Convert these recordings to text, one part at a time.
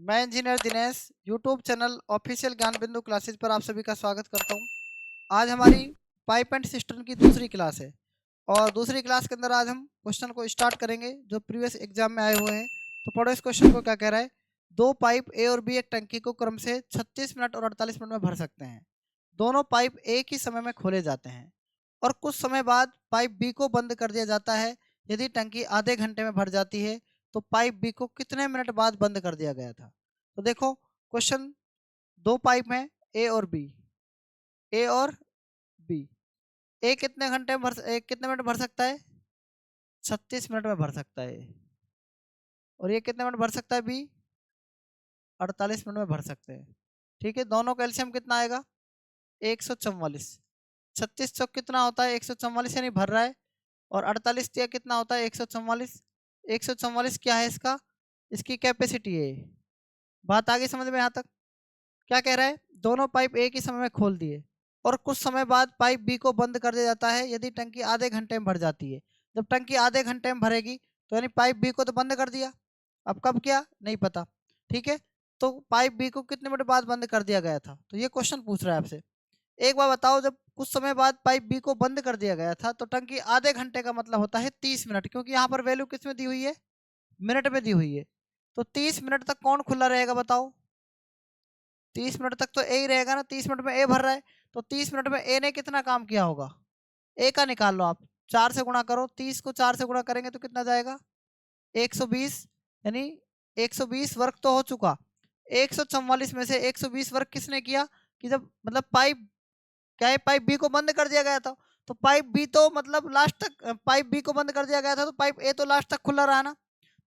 मैं engineer Dinesh YouTube channel official ज्ञान बिंदु क्लासेज पर आप सभी का स्वागत करता हूं। आज हमारी पाइप एंड सिस्टम की दूसरी क्लास है और दूसरी क्लास के अंदर आज हम क्वेश्चन को स्टार्ट करेंगे जो प्रीवियस एग्जाम में आए हुए हैं। तो पढ़ो इस क्वेश्चन को क्या कह रहा है। दो पाइप ए और बी एक टंकी को क्रम से 36 मिनट और 48 मिनट में भर सकते हैं। दोनों पाइप एक ही समय में खोले जाते हैं और कुछ समय बाद पाइप बी को बंद कर दिया जाता है। यदि टंकी आधे घंटे में भर जाती है तो पाइप बी को कितने मिनट बाद बंद कर दिया गया था। तो देखो क्वेश्चन, दो पाइप हैं ए और बी, ए और बी। ए कितने घंटे में ए कितने मिनट भर सकता है? 36 मिनट में भर सकता है। और ये कितने मिनट भर सकता है बी? 48 मिनट में भर सकते हैं। ठीक है, दोनों का एलसीएम कितना आएगा? 144। 36 चौक कितना होता है? 144 यानी भर रहा है। और 48 दिया कितना होता है? 144। 144 क्या है इसका? इसकी कैपेसिटी है। बात आगे समझ में यहाँ तक? क्या कह रहा है? दोनों पाइप एक ही समय में खोल दिए और कुछ समय बाद पाइप बी को बंद कर दिया जाता है यदि टंकी आधे घंटे में भर जाती है। जब टंकी आधे घंटे में भरेगी तो यानी पाइप बी को तो बंद कर दिया, अब कब किया नहीं पता। ठीक है, तो पाइप बी को कितने मिनट बाद बंद कर दिया गया था? तो ये क्वेश्चन पूछ रहा है आपसे। एक बार बताओ, जब कुछ समय बाद पाइप बी को बंद कर दिया गया था तो टंकी आधे घंटे का मतलब होता है 30 मिनट, क्योंकि यहाँ पर वैल्यू किस में दी हुई है? मिनट में दी हुई है। तो 30 मिनट तक कौन खुला रहेगा बताओ? 30 मिनट तक तो ए ही रहेगा ना, 30 मिनट में ए भर रहा है। तो 30 मिनट में ए ने कितना काम किया होगा? ए का निकाल लो आप, 4 से गुणा करो, 30 को 4 से गुणा करेंगे तो कितना जाएगा? 120। यानी 120 वर्ग तो हो चुका। 144 में से 120 वर्ग किसने किया? कि जब मतलब पाइप, क्या है, पाइप बी को बंद कर दिया गया था। तो पाइप बी तो मतलब लास्ट तक, पाइप बी को बंद कर दिया गया था तो पाइप ए तो लास्ट तक खुला रहा ना।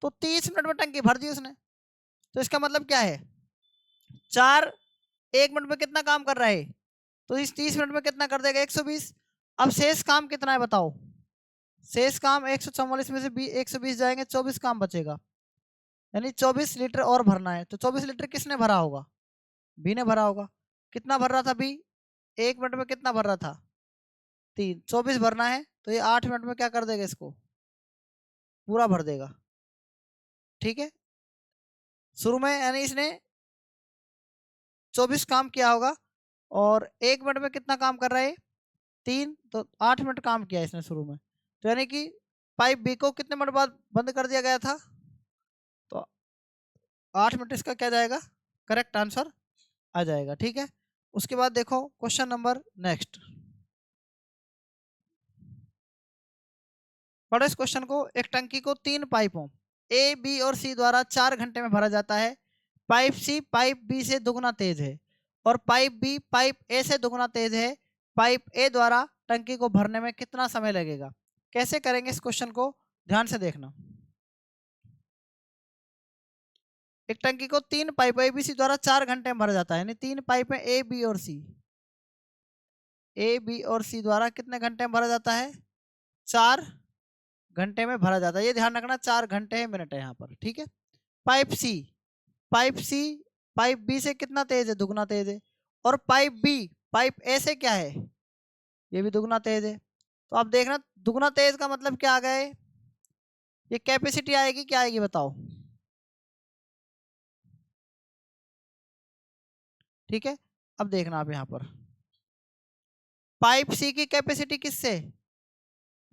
तो 30 मिनट में टंकी भर दी उसने। तो इसका मतलब क्या है? 4 1 मिनट में कितना काम कर रहा है? तो इस 30 मिनट में कितना कर देगा? 120। अब शेष काम कितना है बताओ? शेष काम 144 में से 120 जाएंगे, 24 काम बचेगा। यानी 24 लीटर और भरना है। तो 24 लीटर किसने भरा होगा? बी ने भरा होगा। कितना भर रहा था बी? 1 मिनट में कितना भर रहा था? 3। 24 भरना है तो ये 8 मिनट में क्या कर देगा? इसको पूरा भर देगा। ठीक है, शुरू में यानी इसने 24 काम किया होगा और 1 मिनट में कितना काम कर रहा है? 3। तो 8 मिनट काम किया इसने शुरू में। तो यानी कि पाइप बी को कितने मिनट बाद बंद कर दिया गया था? तो 8 मिनट इसका क्या जाएगा? करेक्ट आंसर आ जाएगा। ठीक है, उसके बाद देखो क्वेश्चन नंबर नेक्स्ट। पढ़ो इस क्वेश्चन को। एक टंकी को 3 पाइपों ए बी और सी द्वारा 4 घंटे में भरा जाता है। पाइप सी पाइप बी से दुगना तेज है और पाइप बी पाइप ए से दुगना तेज है। पाइप ए द्वारा टंकी को भरने में कितना समय लगेगा? कैसे करेंगे इस क्वेश्चन को, ध्यान से देखना। एक टंकी को 3 पाइप ए बी सी द्वारा 4 घंटे में भरा जाता है, यानी 3 पाइप है ए बी और सी। ए बी और सी द्वारा कितने घंटे में भरा जाता है? 4 घंटे में भरा जाता है। ये ध्यान रखना, 4 घंटे है, मिनट है यहाँ पर। ठीक है, पाइप सी, पाइप सी पाइप बी से कितना तेज है? दुगना तेज है। और पाइप बी पाइप ए से क्या है? ये भी दुगना तेज है। तो आप देखना, दुगना तेज का मतलब क्या आ गया है? ये कैपेसिटी आएगी, क्या आएगी बताओ? ठीक है, अब देखना आप यहाँ पर पाइप सी की कैपेसिटी किससे?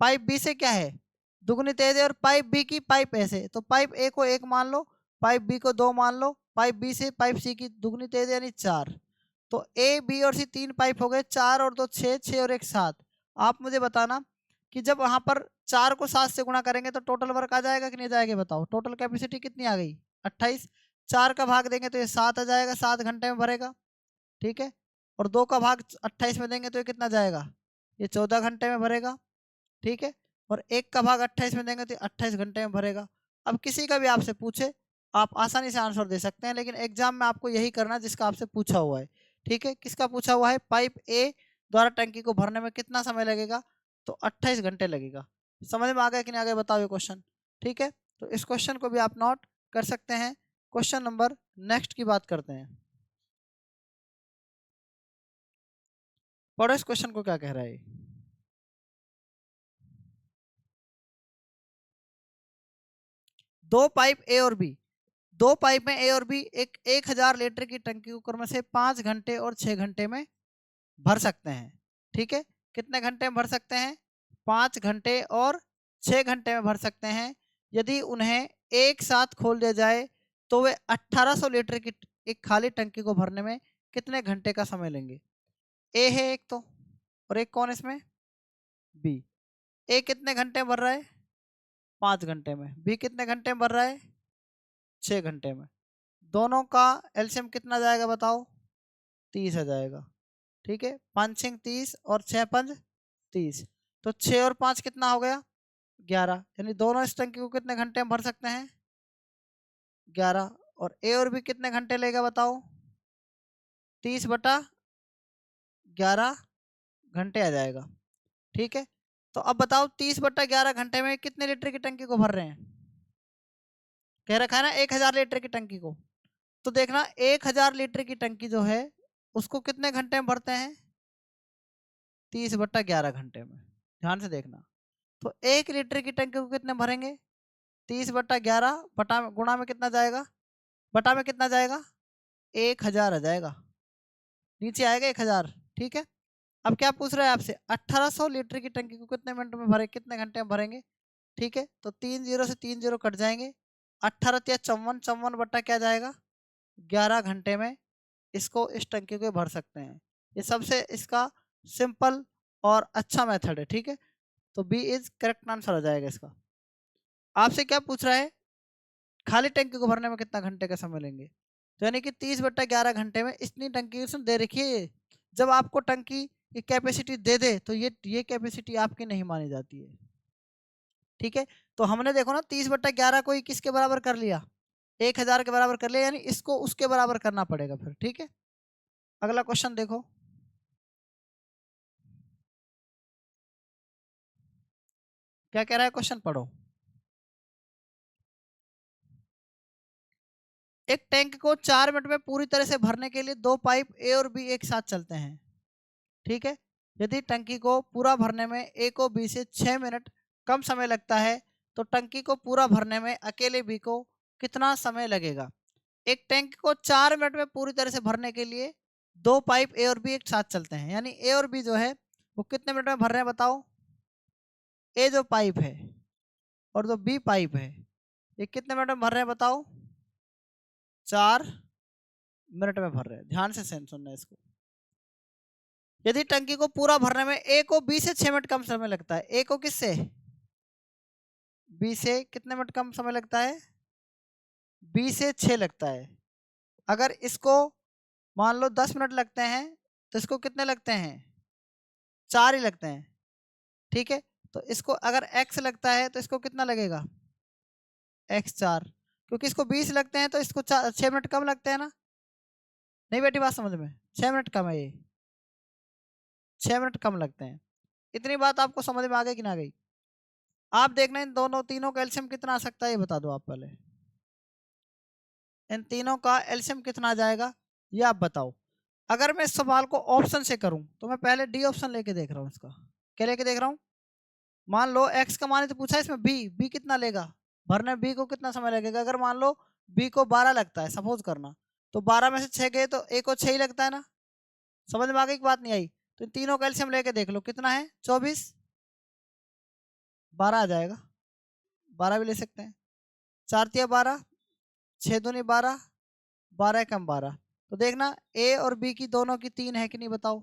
पाइप बी से क्या है? दुगनी तेज है। और पाइप बी की पाइप ए से, तो पाइप ए को 1 मान लो, पाइप बी को 2 मान लो। पाइप बी से पाइप सी की दुगनी तेज है यानी 4। तो ए बी और सी 3 पाइप हो गए, 4 और 2 6, 6 और 1 7। आप मुझे बताना कि जब वहां पर 4 को 7 से गुणा करेंगे तो टोटल वर्क आ जाएगा कि नहीं जाएगा? बताओ टोटल कैपेसिटी कितनी आ गई? 28। 4 का भाग देंगे तो ये 7 आ जाएगा, 7 घंटे में भरेगा। ठीक है, और 2 का भाग 28 में देंगे तो ये कितना जाएगा? ये 14 घंटे में भरेगा। ठीक है, और 1 का भाग 28 में देंगे तो 28 घंटे में भरेगा। अब किसी का भी आपसे पूछे, आप आसानी से आंसर दे सकते हैं, लेकिन एग्जाम में आपको यही करना है जिसका आपसे पूछा हुआ है। ठीक है, किसका पूछा हुआ है? पाइप ए द्वारा टंकी को भरने में कितना समय लगेगा? तो 28 घंटे लगेगा। समझ में आ गया कि नहीं आ गया बताओ ये क्वेश्चन? ठीक है, तो इस क्वेश्चन को भी आप नोट कर सकते हैं। क्वेश्चन नंबर नेक्स्ट की बात करते हैं। पढ़ो इस क्वेश्चन को क्या कह रहा है। दो पाइप ए और बी दो पाइप में ए और बी एक 1000 लीटर की टंकी को क्रम से 5 घंटे और 6 घंटे में भर सकते हैं। ठीक है, कितने घंटे में भर सकते हैं? 5 घंटे और 6 घंटे में भर सकते हैं। यदि उन्हें एक साथ खोल दिया जाए तो वे 1800 लीटर की एक खाली टंकी को भरने में कितने घंटे का समय लेंगे? ए है एक तो, और एक कौन इसमें? बी। ए कितने घंटे में भर रहा है? 5 घंटे में। बी कितने घंटे में भर रहा है? 6 घंटे में। दोनों का एलसीएम कितना जाएगा बताओ? 30 आ जाएगा। ठीक है, 5 6 30 और 6 5 30, तो 6 और 5 कितना हो गया? 11। यानी दोनों इस टंकी को कितने घंटे में भर सकते हैं? 11। और ए और बी कितने घंटे लेगा बताओ? 30/11 घंटे आ जाएगा। ठीक है, तो अब बताओ 30/11 घंटे में कितने लीटर की टंकी को भर रहे हैं? कह रखा है ना 1000 लीटर की टंकी को। तो देखना 1000 लीटर की टंकी जो है उसको कितने घंटे में भरते हैं? 30/11 घंटे में। ध्यान से देखना, तो 1 लीटर की टंकी को कितने भरेंगे? 30/11 बटा में गुणा में कितना जाएगा? बटा में कितना जाएगा? 1000 आ जाएगा, नीचे आएगा 1000। ठीक है, अब क्या पूछ रहा है आपसे? 1800 लीटर की टंकी को कितने मिनट में भरे, कितने घंटे में भरेंगे? ठीक है, तो 3 जीरो से 3 जीरो कट जाएंगे। 18 या 54, 54 बटा क्या जाएगा? 11 घंटे में इसको इस टंकी को भर सकते हैं। ये सबसे इसका सिंपल और अच्छा मेथड है। ठीक है, तो बी इज करेक्ट आंसर आ जाएगा इसका। आपसे क्या पूछ रहा है? खाली टंकी को भरने में कितना घंटे का समय लेंगे? तो यानी कि 30/11 घंटे में इतनी टंकी उसने दे रखी है। जब आपको टंकी की कैपेसिटी दे दे तो ये कैपेसिटी आपकी नहीं मानी जाती है। ठीक है, तो हमने देखो ना 30/11 को ही किसके बराबर कर लिया? 1000 के बराबर कर लिया, यानी इसको उसके बराबर करना पड़ेगा फिर। ठीक है, अगला क्वेश्चन देखो। क्या कह रहा है क्वेश्चन, पढ़ो। एक टैंक को 4 मिनट में पूरी तरह से भरने के लिए दो पाइप ए और बी एक साथ चलते हैं। ठीक है, यदि टंकी को पूरा भरने में ए को बी से 6 मिनट कम समय लगता है तो टंकी को पूरा भरने में अकेले बी को कितना समय लगेगा? एक टैंक को 4 मिनट में पूरी तरह से भरने के लिए दो पाइप ए और बी एक साथ चलते हैं, यानी ए और बी जो है वो कितने मिनट में भर रहे हैं बताओ? ए जो पाइप है और जो बी पाइप है ये कितने मिनट में भर रहे हैं बताओ? 4 मिनट में भर रहे हैं। ध्यान से सुनना है इसको। यदि टंकी को पूरा भरने में ए को बी से 6 मिनट कम समय लगता है, ए को किससे? बी से कितने मिनट कम समय लगता है? बी से 6 लगता है। अगर इसको मान लो 10 मिनट लगते हैं तो इसको कितने लगते हैं? 4 ही लगते हैं। ठीक है, तो इसको अगर x लगता है तो इसको कितना लगेगा? x 4, क्योंकि इसको 20 लगते हैं तो इसको 6 मिनट कम लगते हैं ना। नहीं बेटी बात समझ में? 6 मिनट कम है, ये 6 मिनट कम लगते हैं। इतनी बात आपको समझ में आ गई कि ना गई? आप देखना इन दोनों तीनों का एलसीएम कितना आ सकता है ये बता दो आप पहले। इन तीनों का एलसीएम कितना आ जाएगा ये आप बताओ। अगर मैं इस सवाल को ऑप्शन से करूं तो मैं पहले डी ऑप्शन लेके देख रहा हूं। इसका क्या लेके देख रहा हूं? मान लो एक्स का मान तो पूछा है इसमें, बी कितना लेगा भरने, बी को कितना समय लगेगा? अगर मान लो बी को 12 लगता है सपोज करना, तो 12 में से 6 गए तो ए को 6 ही लगता है ना। समझ में आ गई कि बात नहीं आई? तो इन तीनों का एलसीएम लेके देख लो कितना है? 24, 12 आ जाएगा। 12 भी ले सकते हैं। 4 तिया 12, 6 दूनी 12, 12 कम 12। तो देखना ए और बी की दोनों की 3 है कि नहीं बताओ?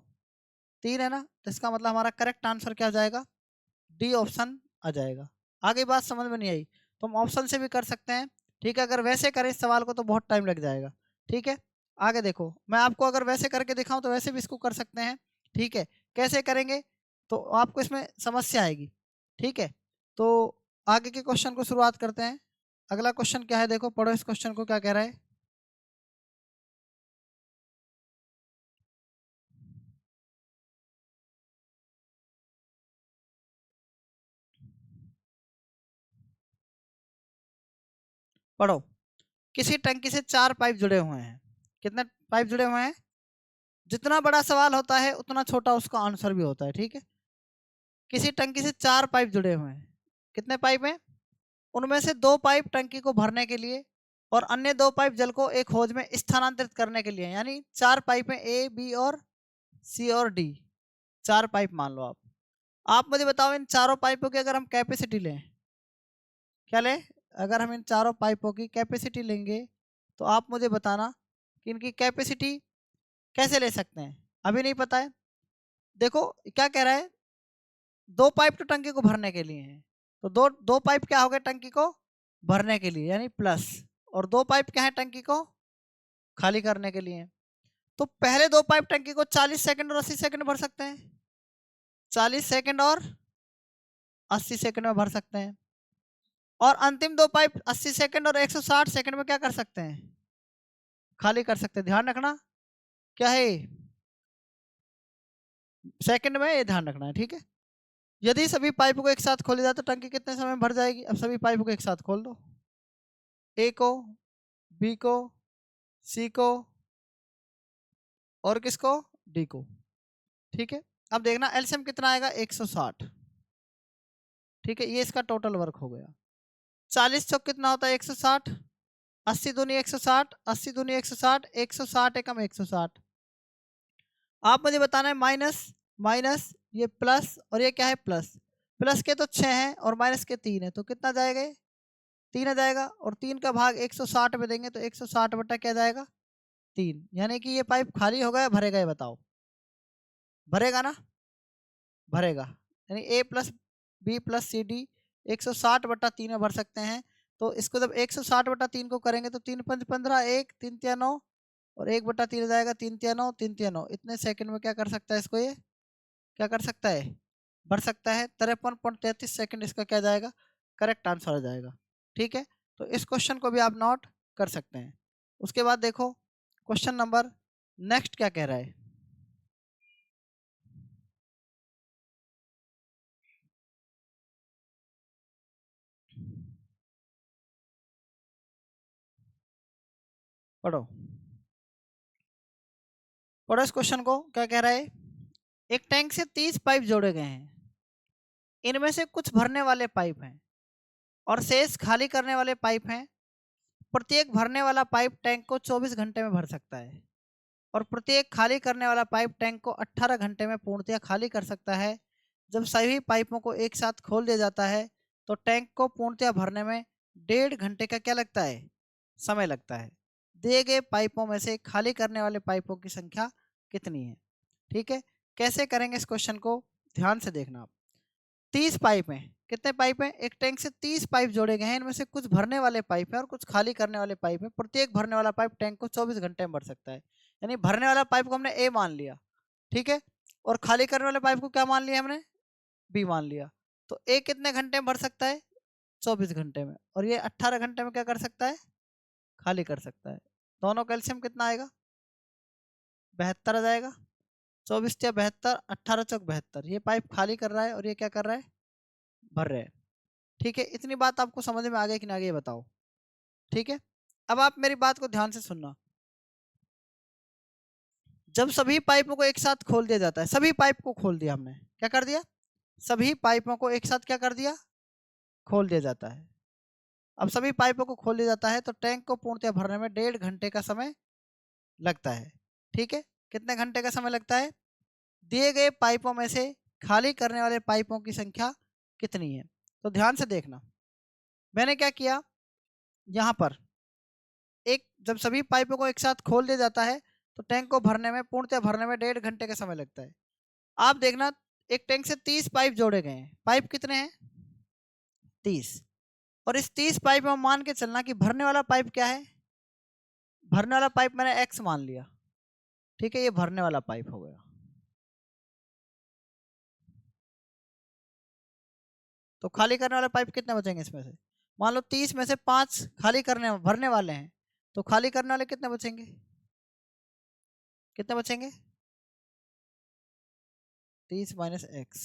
3 है ना, तो इसका मतलब हमारा करेक्ट आंसर क्या आ जाएगा? डी ऑप्शन आ जाएगा। आगे बात समझ में नहीं आई तो हम ऑप्शन से भी कर सकते हैं। ठीक है, अगर वैसे करें इस सवाल को तो बहुत टाइम लग जाएगा। ठीक है, आगे देखो, मैं आपको अगर वैसे करके दिखाऊं तो वैसे भी इसको कर सकते हैं। ठीक है, कैसे करेंगे तो आपको इसमें समस्या आएगी। ठीक है, तो आगे के क्वेश्चन को शुरुआत करते हैं। अगला क्वेश्चन क्या है देखो, पढ़ो इस क्वेश्चन को क्या कह रहा है। पढ़ो। किसी टंकी से 4 पाइप जुड़े हुए हैं। कितने पाइप जुड़े हुए हैं? जितना बड़ा सवाल होता है उतना छोटा उसका आंसर भी होता है। ठीक है, किसी टंकी से 4 पाइप जुड़े हुए हैं। कितने पाइप हैं? उनमें से 2 पाइप टंकी को भरने के लिए और अन्य 2 पाइप जल को एक होज में स्थानांतरित करने के लिए, यानी 4 पाइप हैं, ए, बी और सी और डी, 4 पाइप मान लो आप मुझे बताओ इन चारों पाइपों की अगर हम कैपेसिटी लें, क्या लें, अगर हम इन चारों पाइपों की कैपेसिटी लेंगे तो आप मुझे बताना कि इनकी कैपेसिटी कैसे ले सकते हैं। अभी नहीं पता है। देखो क्या कह रहा है, 2 पाइप तो टंकी को भरने के लिए हैं, तो दो दो पाइप क्या हो गए टंकी को भरने के लिए यानी प्लस, और 2 पाइप क्या है टंकी को खाली करने के लिए। तो पहले 2 पाइप टंकी को 40 सेकंड और 80 सेकंड भर सकते हैं, 40 सेकंड और 80 सेकंड में भर सकते हैं, और अंतिम 2 पाइप 80 सेकंड और 160 सेकंड में क्या कर सकते हैं, खाली कर सकते हैं। ध्यान रखना क्या है, सेकंड में, ये ध्यान रखना है, ठीक है। यदि सभी पाइपों को एक साथ खोले जाए तो टंकी कितने समय में भर जाएगी। अब सभी पाइपों को एक साथ खोल दो, ए को, बी को, सी को और किसको, डी को, ठीक है। अब देखना एलसीएम कितना आएगा, 160, ठीक है। ये इसका टोटल वर्क हो गया। 40 चौक कितना होता है, 160, 80 दूनी 160, 80 दूनी 160, 160 एकम 160। आप मुझे बताना है माइनस माइनस, ये प्लस और ये क्या है प्लस, प्लस के तो 6 हैं और माइनस के 3 है, तो कितना जाएगा, 3 आ जाएगा, और 3 का भाग 160 में देंगे तो 160 बटा क्या जाएगा 3, यानी कि ये पाइप खाली होगा या भरेगा, ये बताओ, भरेगा ना, भरेगा, यानी A plus B plus C D 160 बटा 3 में भर सकते हैं। तो इसको जब 160 बटा 3 को करेंगे तो 3 5 15, 1 3 तिया 9 और 1 बटा 3 जाएगा 3 तिया 9, 3 तिया 9, इतने सेकंड में क्या कर सकता है इसको, ये क्या कर सकता है, भर सकता है। 53.33 सेकंड इसका क्या जाएगा, करेक्ट आंसर आ जाएगा, ठीक है। तो इस क्वेश्चन को भी आप नोट कर सकते हैं। उसके बाद देखो क्वेश्चन नंबर नेक्स्ट क्या कह रहा है, पढ़ो पढ़ो इस क्वेश्चन को। क्या कह रहा है, एक टैंक से 30 पाइप जोड़े गए हैं, इनमें से कुछ भरने वाले पाइप हैं और शेष खाली करने वाले पाइप हैं। प्रत्येक भरने वाला पाइप टैंक को 24 घंटे में भर सकता है और प्रत्येक खाली करने वाला पाइप टैंक को 18 घंटे में पूर्णतः खाली कर सकता है। जब सभी पाइपों को एक साथ खोल दिया जाता है तो टैंक को पूर्णतः भरने में 1.5 घंटे का क्या लगता है, समय लगता है। दिए गए पाइपों में से खाली करने वाले पाइपों की संख्या कितनी है, ठीक है। कैसे करेंगे इस क्वेश्चन को, ध्यान से देखना आप। 30 पाइप हैं, कितने पाइप हैं, एक टैंक से 30 पाइप जोड़े गए हैं, इनमें से कुछ भरने वाले पाइप हैं और कुछ खाली करने वाले पाइप हैं। प्रत्येक भरने वाला पाइप टैंक को 24 घंटे में भर सकता है, यानी भरने वाला पाइप को हमने ए मान लिया, ठीक है, और खाली करने वाले पाइप को क्या मान लिया हमने, बी मान लिया। तो ए कितने घंटे में भर सकता है, 24 घंटे में, और ये 18 घंटे में क्या कर सकता है, खाली कर सकता है। दोनों कैल्शियम कितना आएगा, 72 आ जाएगा। 24 या 72, 18 चौक 72, ये पाइप खाली कर रहा है और ये क्या कर रहा है, भर रहे हैं, ठीक है। इतनी बात आपको समझ में आ गई कि ना, आगे ये बताओ, ठीक है। अब आप मेरी बात को ध्यान से सुनना। जब सभी पाइपों को एक साथ खोल दिया जाता है, सभी पाइप को खोल दिया हमने, क्या कर दिया, सभी पाइपों को एक साथ क्या कर दिया, खोल दिया जाता है। अब सभी पाइपों को खोल दिया जाता है तो टैंक को पूर्णतः भरने में 1.5 घंटे का समय लगता है, ठीक है। कितने घंटे का समय लगता है, दिए गए पाइपों में से खाली करने वाले पाइपों की संख्या कितनी है। तो ध्यान से देखना, मैंने क्या किया, यहाँ पर एक जब सभी पाइपों को एक साथ खोल दिया जाता है तो टैंक को भरने में, पूर्णतः भरने में 1.5 घंटे का समय लगता है। आप देखना एक टैंक से 30 पाइप जोड़े गए हैं, पाइप कितने हैं 30, और इस 30 पाइप में मान के चलना कि भरने वाला पाइप क्या है, भरने वाला पाइप मैंने एक्स मान लिया, ठीक है, ये भरने वाला पाइप हो गया। तो खाली करने वाले पाइप कितने बचेंगे इसमें से, मान लो 30 में से 5 खाली करने भरने वाले हैं, तो खाली करने वाले कितने बचेंगे, कितने बचेंगे, 30 माइनस एक्स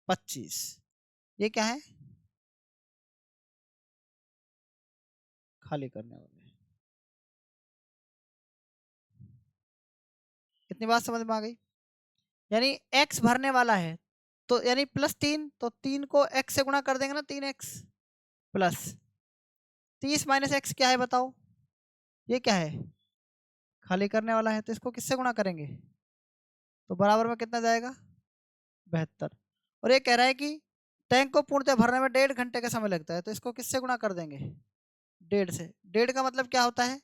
25, ये क्या है, खाली करने वाले। इतनी बात समझ में आ गई, यानी x भरने वाला है तो यानी +3, तो 3 को x से गुणा कर देंगे ना, 3x प्लस 30 माइनस एक्स क्या है बताओ, ये क्या है, खाली करने वाला है, तो इसको किससे गुणा करेंगे, तो बराबर में कितना जाएगा 72। और ये कह रहा है कि टैंक को पूर्णतः भरने में 1.5 घंटे का समय लगता है, तो इसको किससे गुणा कर देंगे, 1.5 से। 1.5 का मतलब क्या होता है,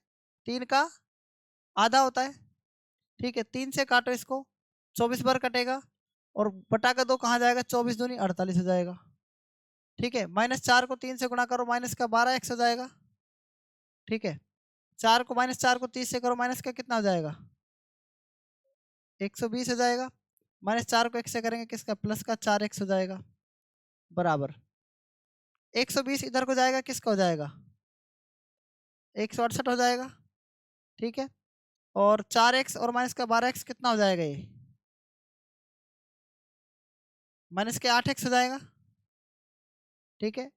3 का आधा होता है। ठीक है, 3 से काटो इसको, 24 बार कटेगा, और बटा का 2 कहाँ जाएगा, 24 दूनी 48 हो जाएगा। ठीक है, -4 को 3 से गुणा करो, माइनस का 12 एक्स हो जाएगा। ठीक है, 4 को -4 को 30 से करो, माइनस का कितना हो जाएगा 120 हो जाएगा। -4 को 1 से करेंगे किसका, प्लस का 4 एक्स हो जाएगा, बराबर 120 इधर को जाएगा, किसका हो जाएगा 168 हो जाएगा। ठीक है, और 4 एक्स और माइनस का 12 एक्स कितना हो जाएगा, ये माइनस के 8 एक्स हो जाएगा। ठीक है,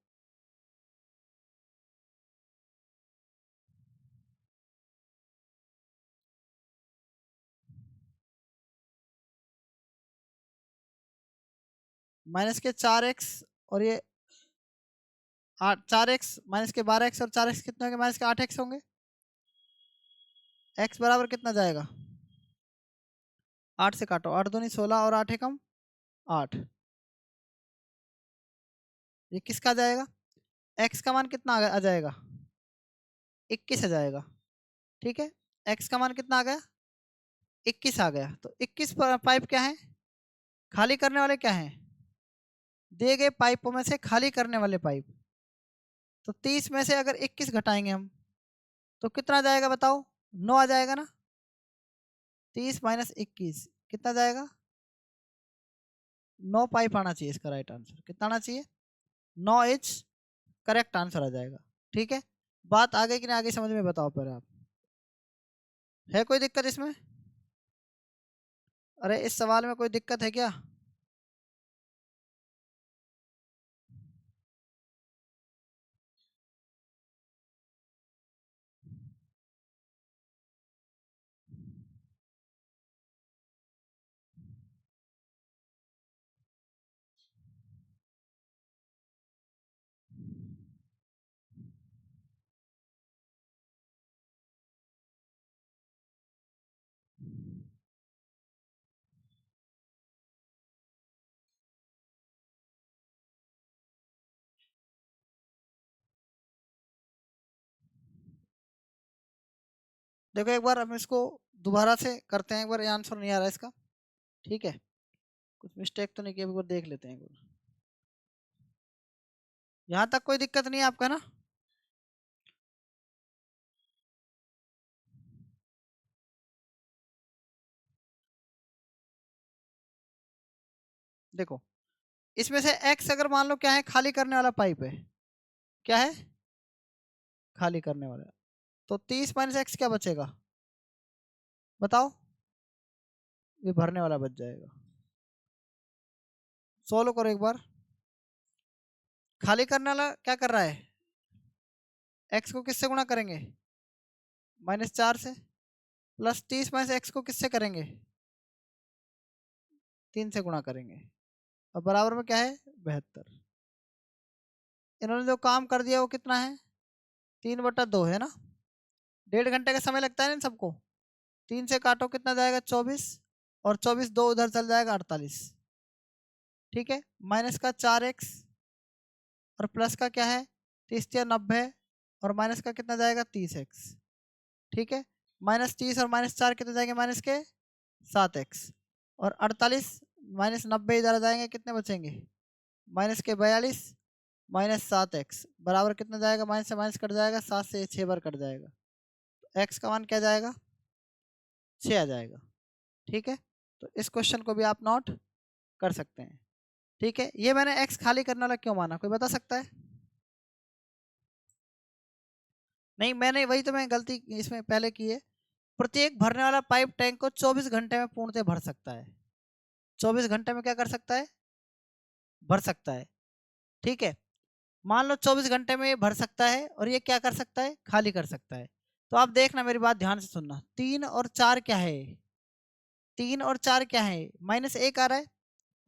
माइनस के 4 एक्स और ये 4 एक्स, माइनस के 12 एक्स और 4 एक्स कितने होंगे, माइनस के 8 एक्स होंगे। एक्स बराबर कितना जाएगा, 8 से काटो, 8 दूनी 16 और 8 एकम 8, ये किसका जाएगा, एक्स का मान कितना आ जाएगा 21 आ जाएगा। ठीक है, एक्स का मान कितना आ गया 21 आ गया। तो 21 पाइप क्या है, खाली करने वाले क्या हैं, दिए गए पाइपों में से खाली करने वाले पाइप। तो 30 में से अगर 21 घटाएंगे हम, तो कितना जाएगा बताओ, 9 आ जाएगा ना। 30 माइनस 21 कितना जाएगा, 9 पाइप आना चाहिए इसका राइट आंसर, कितना आना चाहिए 9 इज करेक्ट आंसर आ जाएगा। ठीक है, बात आगे कि नहीं आगे समझ में बताओ पहले आप, है कोई दिक्कत इसमें, अरे इस सवाल में कोई दिक्कत है क्या। देखो एक बार हम इसको दोबारा से करते हैं, एक बार, ये आंसर नहीं आ रहा है इसका। ठीक है, कुछ मिस्टेक तो नहीं किया, एक बार देख लेते हैं एक बार। यहाँ तक कोई दिक्कत नहीं है आपका ना, देखो इसमें से एक्स अगर मान लो क्या है, खाली करने वाला पाइप है, क्या है खाली करने वाला, तो 30 माइनस एक्स क्या बचेगा बताओ, ये भरने वाला बच जाएगा। सोल्व करो एक बार, खाली करने वाला क्या कर रहा है, एक्स को किससे गुणा करेंगे, -4 से, प्लस 30 माइनस एक्स को किससे करेंगे, 3 से गुणा करेंगे, और बराबर में क्या है 72। इन्होंने जो काम कर दिया वो कितना है, 3/2 है ना। 1.5 घंटे का समय लगता है ना इन सबको, 3 से काटो कितना जाएगा 24, और 24 दो उधर चल जाएगा 48। ठीक है, माइनस का 4 एक्स और प्लस का क्या है 30 या 90, और माइनस का कितना जाएगा 30 एक्स। ठीक है, -30 और -4 कितने जाएंगे, माइनस के 7 एक्स, और 48 -90 इधर आ जाएंगे, कितने बचेंगे माइनस के 42, -7 एक्स बराबर कितना जाएगा, माइनस से माइनस कट जाएगा, 7 से 6 बार कट जाएगा, तो एक्स का मान क्या जाएगा 6 आ जाएगा। ठीक है, तो इस क्वेश्चन को भी आप नोट कर सकते हैं। ठीक है, ये मैंने एक्स खाली करने वाला क्यों माना, कोई बता सकता है। नहीं, मैंने वही तो मैं गलती इसमें पहले की है, प्रत्येक भरने वाला पाइप टैंक को 24 घंटे में पूर्णतः भर सकता है, 24 घंटे में क्या कर सकता है, भर सकता है। ठीक है, मान लो 24 घंटे में ये भर सकता है, और ये क्या कर सकता है, खाली कर सकता है। तो आप देखना, मेरी बात ध्यान से सुनना, 3 और 4 क्या है, 3 और 4 क्या है, -1 आ रहा है।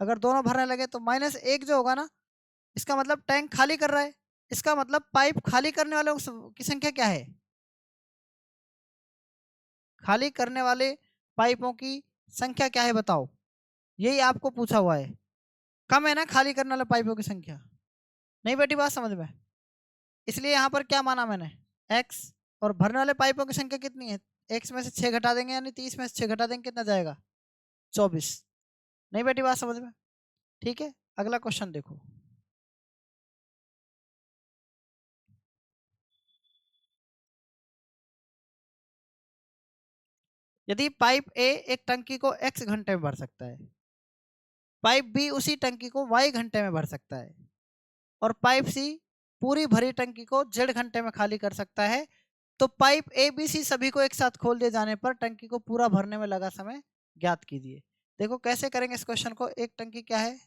अगर दोनों भरने लगे तो -1 जो होगा ना, इसका मतलब टैंक खाली कर रहा है। इसका मतलब पाइप खाली करने वालों की संख्या क्या है? खाली करने वाले पाइपों की संख्या क्या है बताओ? यही आपको पूछा हुआ है। कम है ना खाली करने वाले पाइपों की संख्या? नहीं बेटी बात समझ में? इसलिए यहाँ पर क्या माना मैंने, x, और भरने वाले पाइपों की संख्या कितनी है? x में से 6 घटा देंगे यानी 30 में से 6 घटा देंगे कितना जाएगा? 24। नहीं बेटी बात समझ में? ठीक है, अगला क्वेश्चन देखो। यदि पाइप ए एक टंकी को x घंटे में भर सकता है, पाइप बी उसी टंकी को y घंटे में भर सकता है, और पाइप सी पूरी भरी टंकी को z घंटे में खाली कर सकता है, तो पाइप ए बी सी सभी को एक साथ खोल दिए जाने पर टंकी को पूरा भरने में लगा समय ज्ञात कीजिए। देखो कैसे करेंगे इस क्वेश्चन को। एक टंकी क्या है?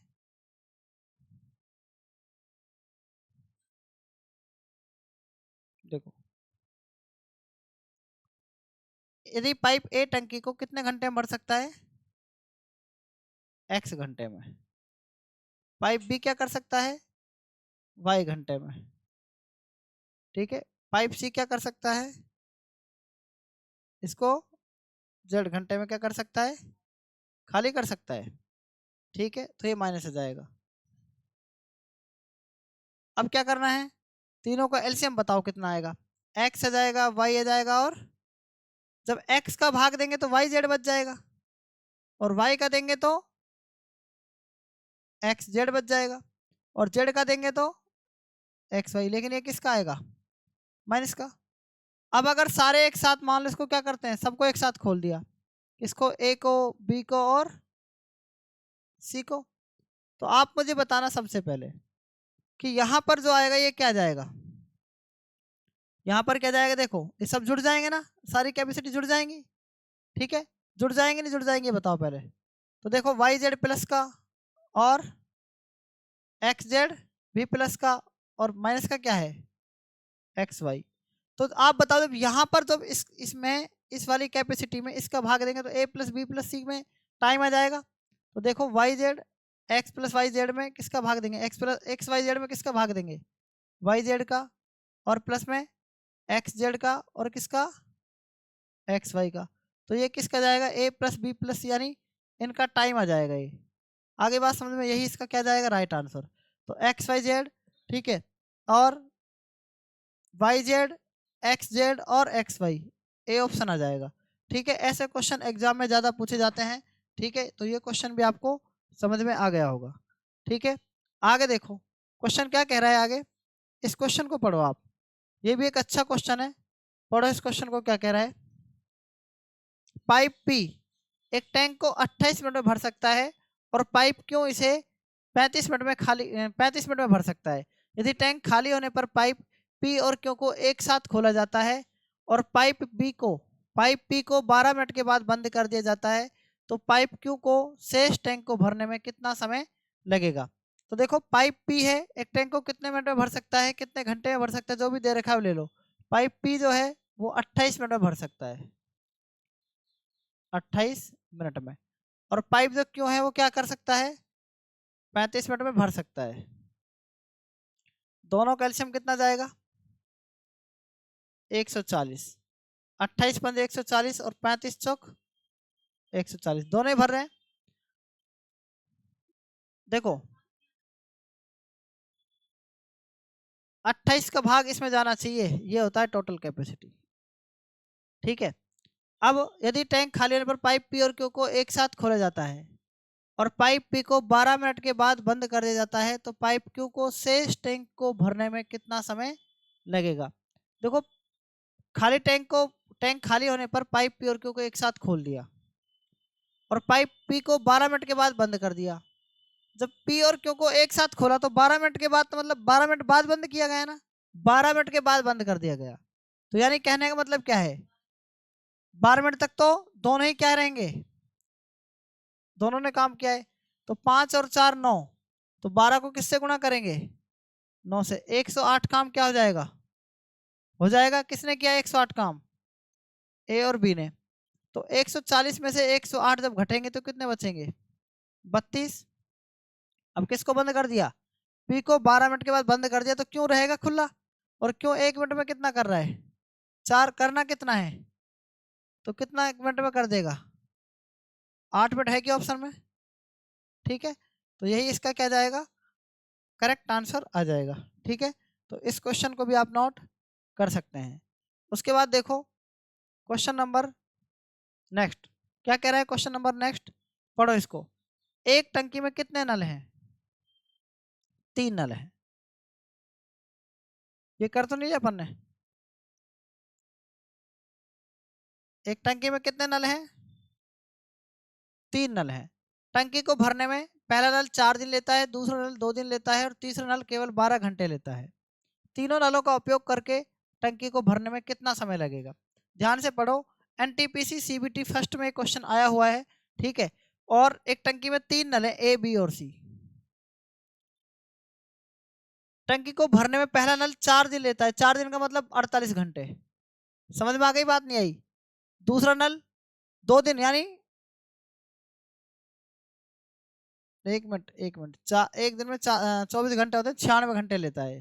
देखो, यदि पाइप ए टंकी को कितने घंटे में भर सकता है? x घंटे में। पाइप बी क्या कर सकता है? y घंटे में। ठीक है, पाइप सी क्या कर सकता है? इसको z घंटे में क्या कर सकता है? खाली कर सकता है। ठीक है, तो ये माइनस हो जाएगा। अब क्या करना है? तीनों का एलसीएम बताओ कितना आएगा? x आ जाएगा, y आ जाएगा, और जब x का भाग देंगे तो y z बच जाएगा, और y का देंगे तो x z बच जाएगा, और z का देंगे तो x y। लेकिन ये किसका आएगा? माइनस का। अब अगर सारे एक साथ मान लो, इसको क्या करते हैं, सबको एक साथ खोल दिया, इसको a को, b को और c को, तो आप मुझे बताना सबसे पहले कि यहाँ पर जो आएगा ये क्या जाएगा? यहाँ पर क्या जाएगा? देखो ये सब जुड़ जाएंगे ना, सारी कैपेसिटी जुड़ जाएंगी। ठीक है, जुड़ जाएंगे नहीं जुड़ जाएंगे बताओ पहले? तो देखो वाई जेड प्लस का और एक्स जेड भी प्लस का और माइनस का क्या है? X Y. तो आप बताओ जब यहाँ पर जब इसमें इस वाली कैपेसिटी में इसका भाग देंगे तो A plus B plus C में टाइम आ जाएगा। तो देखो Y Z X plus Y Z में किसका भाग देंगे? X plus X Y Z में किसका भाग देंगे? वाई जेड का, और प्लस में एक्स जेड का, और किसका? एक्स वाई का। तो ये किसका जाएगा? ए प्लस बी प्लस, यानी इनका टाइम आ जाएगा ये। आगे बात समझ में? यही इसका क्या जाएगा? Right answer. तो एक्स वाई जेड, ठीक है, और वाई जेड, एक्स जेड और एक्स वाई, ए ऑप्शन आ जाएगा। ठीक है, ऐसे क्वेश्चन एग्जाम में ज़्यादा पूछे जाते हैं। ठीक है, तो ये क्वेश्चन भी आपको समझ में आ गया होगा। ठीक है, आगे देखो क्वेश्चन क्या कह रहा है आगे। इस क्वेश्चन को पढ़ो आप, ये भी एक अच्छा क्वेश्चन है। पढ़ो इस क्वेश्चन को, क्या कह रहा है। पाइप पी एक टैंक को 28 मिनट में भर सकता है, और पाइप क्यों इसे 35 मिनट में 35 मिनट में भर सकता है। यदि टैंक खाली होने पर पाइप पी और क्यू को एक साथ खोला जाता है, और पाइप पी को 12 मिनट के बाद बंद कर दिया जाता है, तो पाइप क्यू को शेष टैंक को भरने में कितना समय लगेगा। तो देखो पाइप पी है, एक टैंक को कितने मिनट में भर सकता है, कितने घंटे में भर सकता है, जो भी दे रखा है ले लो। पाइप पी जो है वो 28 मिनट में भर सकता है, 28 मिनट में। और पाइप जो क्यों है वो क्या कर सकता है? 35 मिनट में भर सकता है। दोनों कैल्शियम कितना जाएगा? 140। 28 पंजे 140 और 35 चौक 140, दोनों ही भर रहे हैं। देखो 28 का भाग इसमें जाना चाहिए, ये होता है टोटल कैपेसिटी। ठीक है, अब यदि टैंक खाली होने पर पाइप पी और क्यू को एक साथ खोला जाता है, और पाइप पी को 12 मिनट के बाद बंद कर दिया जाता है, तो पाइप क्यू को शेष टैंक को भरने में कितना समय लगेगा। देखो खाली टैंक खाली होने पर पाइप पी और क्यू को एक साथ खोल दिया, और पाइप पी को 12 मिनट के बाद बंद कर दिया। जब पी और क्यू को एक साथ खोला तो 12 मिनट के बाद, तो मतलब 12 मिनट बाद बंद किया गया ना, 12 मिनट के बाद बंद कर दिया गया। तो यानी कहने का मतलब क्या है, 12 मिनट तक तो दोनों ही क्या रहेंगे, दोनों ने काम किया है। तो 5 और 4 9, तो 12 को किससे गुणा करेंगे? 9 से। 108 काम क्या हो जाएगा? हो जाएगा। किसने किया 108 काम? ए और बी ने। तो 140 में से 108 जब घटेंगे तो कितने बचेंगे? 32। अब किसको बंद कर दिया? पी को 12 मिनट के बाद बंद कर दिया तो क्यों रहेगा खुला, और क्यों 1 मिनट में कितना कर रहा है, 4 करना कितना है, तो कितना 1 मिनट में कर देगा, 8 मिनट है कि ऑप्शन में। ठीक है, तो यही इसका क्या जाएगा, करेक्ट आंसर आ जाएगा। ठीक है, तो इस क्वेश्चन को भी आप नोट कर सकते हैं। उसके बाद देखो क्वेश्चन नंबर नेक्स्ट, क्या कह रहा है क्वेश्चन नंबर नेक्स्ट, पढ़ो इसको। एक टंकी में कितने नल हैं, 3 नल हैं। ये कर तो नहीं लिया अपन ने, एक टंकी में कितने नल हैं, 3 नल हैं। टंकी को भरने में पहला नल 4 दिन लेता है, दूसरा नल 2 दिन लेता है और तीसरा नल केवल 12 घंटे लेता है। तीनों नलों का उपयोग करके टंकी को भरने में कितना समय लगेगा। ध्यान से पढ़ो, एनटीपीसी सीबीटी फर्स्ट में क्वेश्चन आया हुआ है। ठीक है, और एक टंकी में 3 नल है, ए बी और सी। टंकी को भरने में पहला नल 4 दिन लेता है, 4 दिन का मतलब 48 घंटे। समझ में आ गई बात, नहीं आई। दूसरा नल 2 दिन, यानी 1 मिनट 1 मिनट, एक दिन में 24 घंटे होते हैं, 96 घंटे लेता है।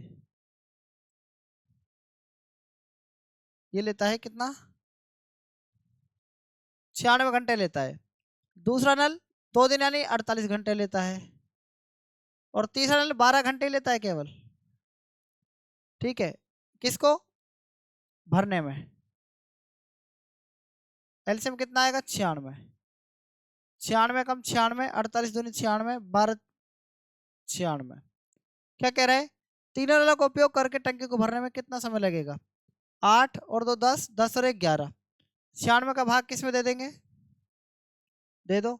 ये लेता है कितना, 96 घंटे लेता है। दूसरा नल 2 दिन यानी 48 घंटे लेता है, और तीसरा नल 12 घंटे लेता है केवल। ठीक है, किसको भरने में, एलसीएम कितना आएगा, 96। 96 कम 96, 48 दूनी 96, 12 96। क्या कह रहा है, तीनों नलों का उपयोग करके टंकी को भरने में कितना समय लगेगा। 8 और 2 10, 10 और 1 11। 96 का भाग किस में दे देंगे, दे दो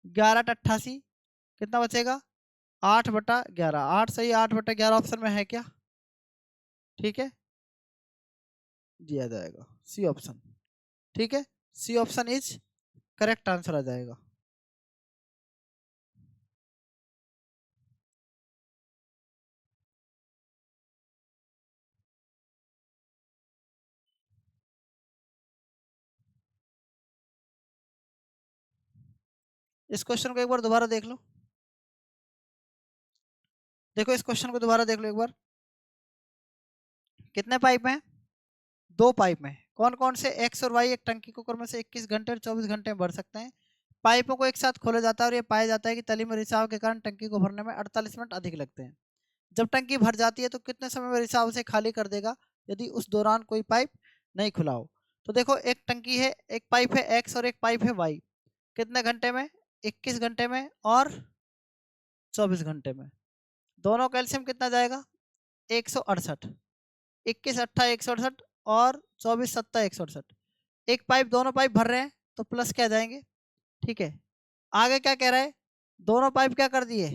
11 88, कितना बचेगा 8/11। 8 सही, 8/11 ऑप्शन में है क्या। ठीक है, दिया जाएगा सी ऑप्शन। ठीक है, C option is correct answer आ जाएगा। इस क्वेश्चन को एक बार दोबारा देख लो, देखो इस क्वेश्चन को दोबारा देख लो एक बार। कितने पाइप हैं, 2 पाइप में, कौन कौन से एक्स और वाई एक टंकी को क्रम से 21 घंटे और 24 घंटे में भर सकते हैं। पाइपों को एक साथ खोला जाता है और ये पाया जाता है कि तली में रिसाव के कारण टंकी को भरने में 48 मिनट अधिक लगते हैं। जब टंकी भर जाती है तो कितने समय में रिसाव उसे खाली कर देगा यदि उस दौरान कोई पाइप नहीं खुला हो। तो देखो एक टंकी है, एक पाइप है एक्स और एक पाइप है वाई, कितने घंटे में, 21 घंटे में और 24 घंटे में। दोनों कैल्शियम कितना जाएगा, 168। 21 अट्ठा 168 और 24 सत्ता 168। एक पाइप, दोनों पाइप भर रहे हैं तो प्लस क्या जाएंगे। ठीक है, आगे क्या कह रहा है, दोनों पाइप क्या कर दिए,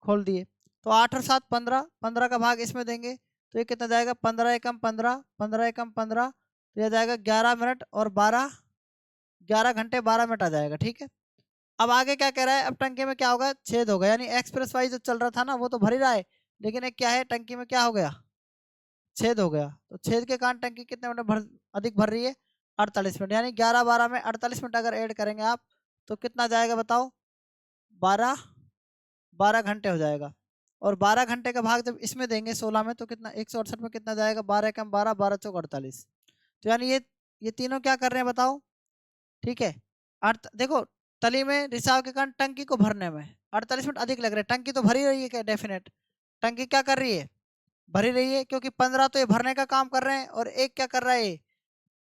खोल दिए। तो 8 और 7 15, 15 का भाग इसमें देंगे तो ये कितना जाएगा, 15 एकम 15, 15 एकम 15, तो यह जाएगा 11 मिनट और 11 घंटे 12 मिनट आ जाएगा। ठीक है, अब आगे क्या कह रहा है, अब टंकी में क्या होगा, छेद होगा, यानी एक्सप्रेस वाई जो चल रहा था ना वो तो भर ही रहा है, लेकिन एक क्या है, टंकी में क्या हो गया, छेद हो गया। तो छेद के कारण टंकी कितने मिनट अधिक भर रही है, 48 मिनट, यानी 11 12 में 48 मिनट अगर ऐड करेंगे आप तो कितना जाएगा बताओ, 12 घंटे हो जाएगा। और 12 घंटे का भाग जब इसमें देंगे 16 में तो कितना, 168 में कितना जाएगा, 12 कम 12, 12 चौक 48। तो यानी ये तीनों क्या कर रहे हैं बताओ। ठीक है, देखो तली में रिसाव के कारण टंकी को भरने में 48 मिनट अधिक लग रहे हैं, टंकी तो भरी रही है क्या, डेफिनेट टंकी क्या कर रही है, भरी रही है, क्योंकि 15 तो ये भरने का काम कर रहे हैं और एक क्या कर रहा है,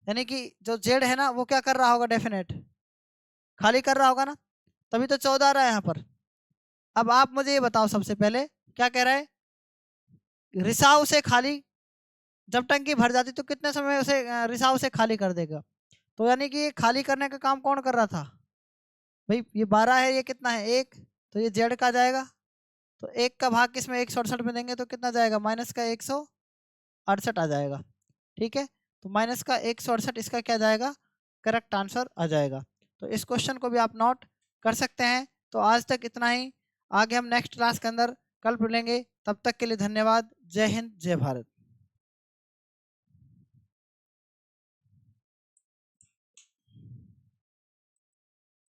यानी कि जो जेड है ना वो क्या कर रहा होगा, डेफिनेट खाली कर रहा होगा ना, तभी तो 14 आ रहा है यहाँ पर। अब आप मुझे ये बताओ सबसे पहले, क्या कह रहा है, रिसाव से खाली, जब टंकी भर जाती तो कितने समय में उसे रिसाव से खाली कर देगा। तो यानी कि ये खाली करने का काम कौन कर रहा था भाई, ये 12 है, ये कितना है 1, तो ये जेड का जाएगा। तो 1 का भाग किसमें 168 में देंगे तो कितना जाएगा, माइनस का 168 आ जाएगा। ठीक है, तो माइनस का 168 इसका क्या जाएगा, करेक्ट आंसर आ जाएगा। तो इस क्वेश्चन को भी आप नोट कर सकते हैं। तो आज तक इतना ही, आगे हम नेक्स्ट क्लास के अंदर कल मिलेंगे, तब तक के लिए धन्यवाद। जय हिंद जय भारत।